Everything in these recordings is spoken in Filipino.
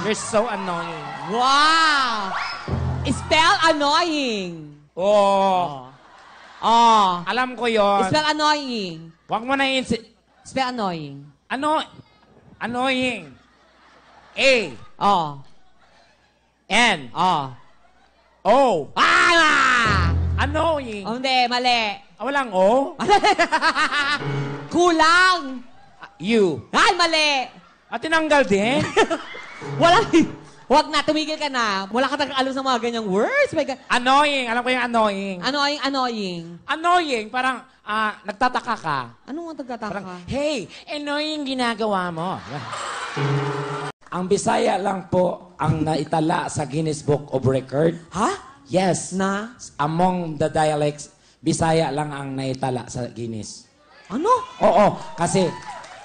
You're so annoying. Wow! Spell annoying. Oh. Alam ko yon. Spell annoying. Huwag mo na Spell annoying. Annoying. A. N. O. Annoying. Hindi, mali. Walang O? Kulang. U. Ay, mali. Tinanggal din? Wag na, tumigil ka na. Wala ka alam sa mga ganyang words. Annoying. Alam ko yung annoying. Annoying. Annoying, parang nagtataka ka. Ano nga nagtataka? Parang, hey, annoying ginagawa mo. Ang Bisaya lang po ang naitala sa Guinness Book of Record. Ha? Yes. Na? Among the dialects, Bisaya lang ang naitala sa Guinness. Ano? Oo, kasi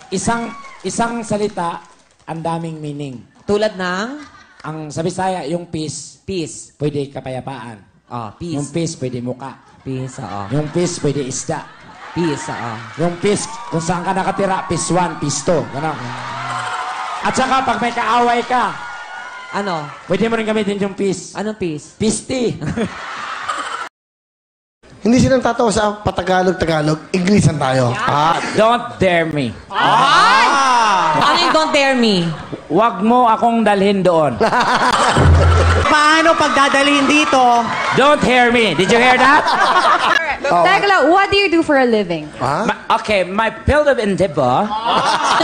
isang salita, ang daming meaning. Tulad ng? Ang sa Bisaya, yung peace. Peace. Pwede kapayapaan. Peace. Yung peace, pwede muka. Peace, Yung peace, pwede isda. Peace, Yung peace, kung saan ka nakatira, peace 1, peace 2. Gano'n. At saka, pag may kaaway ka, ano? Pwede mo rin gamitin yung peace. Anong peace? Peace tea. Hindi silang tatawa sa patagalog-tagalog. Inglesan tayo. Don't dare me. Ano yung don't dare me? Huwag mo akong dalhin doon. Paano pagdadalhin dito? Don't hear me. Did you hear that? Teka lang, what do you do for a living? Okay, my field of endeavor.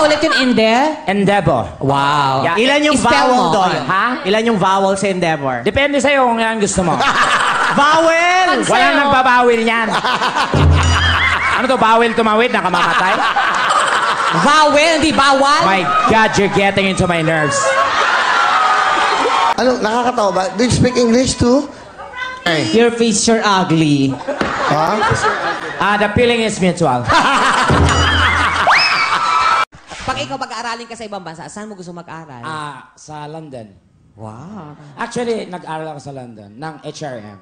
Ulit yung Endeavor. Wow. Yeah. Ilan yung Spell vowel mo. doon? Ha? Ilan yung vowel sa endeavor? Depende sa'yo kung yan gusto mo. Vowel! Walang nagbabawil yan. Ano to, bawil tumawid? Nakamamatay? Vowel, hindi bawal? My God, you're getting into my nerves. Ano, nakakatawa ba? Do you speak English too? Your face, you're ugly. The feeling is mutual. Pag ikaw pag-aaralin ka sa ibang bansa, saan mo gusto mag-aral? Sa London. Wow. Actually, nag-aral ako sa London ng HRM.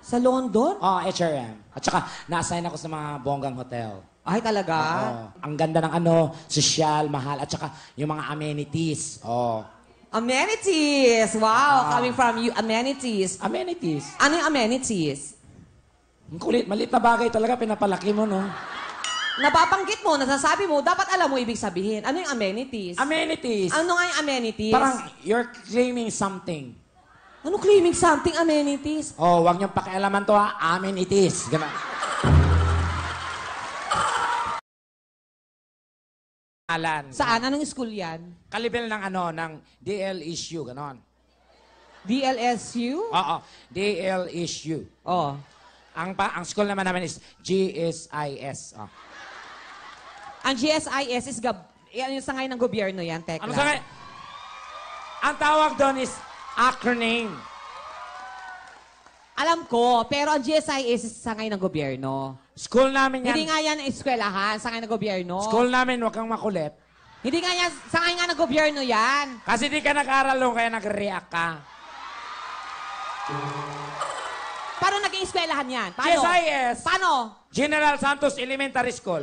Sa London? HRM. At saka, na-assign ako sa mga bonggang hotel. Ay, talaga? Ang ganda ng sosyal, mahal, at saka yung mga amenities. Amenities! Wow, coming from you, amenities. Amenities. Ano yung amenities? Ang kulit, maliit na bagay talaga, pinapalaki mo, no? Napapanggit mo, nasasabi mo, dapat alam mo ibig sabihin. Ano yung amenities? Amenities. Ano nga yung amenities? Parang you're claiming something. Ano claiming something amenities? Wag niyong pakialaman to, ha? Amenities. Ganun. Saan? Anong school yan? Kalibel ng ng DL issue, ganon. DLSU? Oo, DL issue. Ang school naman namin is GSIS. Ang GSIS is yan yung sangay ng gobyerno yan, Tekla. Ano sangay? Ang tawag doon is acronym. Alam ko, pero ang GSIS is sangay ng gobyerno. School namin yan. Hindi nga yan eskwelahan, sangay ng gobyerno. School namin, wag kang makulit. Hindi nga yan, sangay nga ng gobyerno yan. Kasi di ka nag-aral doon, kaya nag-react ka. Paano naging eskwelahan yan? Paano? GSIS. Paano? General Santos Elementary School.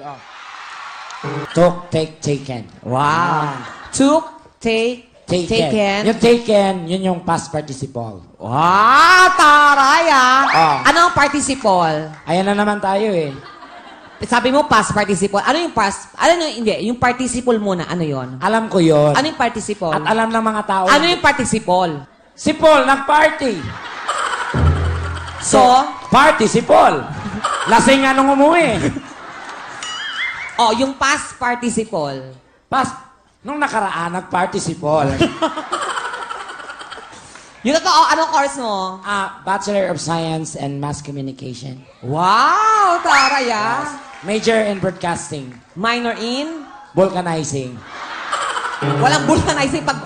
Took, take, taken. Wow. Took, take, taken. Yung taken, yun yung past participle. Wow, taray Ano ang participle? Ayan na naman tayo eh. Sabi mo past participle. Ano yung past? Hindi. Yung participle muna. Ano yon? Alam ko yon. Ano yung participle? At alam ng mga tao. Ano yung participle? Si Paul, nag-party. So? Party si Paul. Lasing nga nung umuwi. Yung past participle. Nung nakaraan, nag-party si Paul. Yung totoo, anong course mo? Bachelor of Science and Mass Communication. Wow, taray Major in Broadcasting. Minor in? Vulcanizing. Walang vulcanizing pag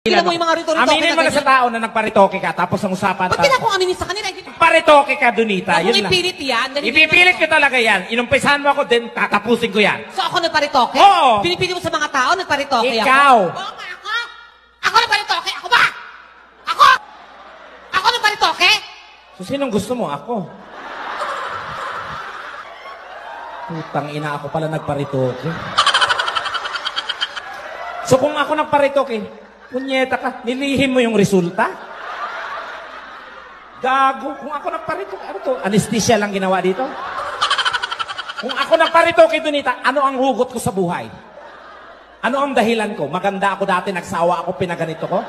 Tingnan mo yung mga rito-rito. Aminin mo na sa tao na nagparitoke ka, tapos ang usapan Ba't kailangan kong aminin sa kanila? Paritoke ka, Donita. Huwag mong ipilit yan. Ipipilit ko talaga yan. Inumpisahan mo ako, din tatapusin ko yan. So ako nagparitoke? Oo. Pinipili mo sa mga tao, nagparitoke ako? Ikaw. Oo nga, ako? Ako nagparitoke? Ako ba? Ako? Ako nagparitoke? So, sinong gusto mo? Ako. Putang ina, ako pala nagparitoke. So, kung ako nagparitoke, Punyeta ka, nilihim mo yung resulta? Gago, kung ako nagparito, ano to? Anesthesia lang ginawa dito? Kung ako nagparito kay Donita, ano ang hugot ko sa buhay? Ano ang dahilan ko? Maganda ako dati, nagsawa ako, pinaganito ko?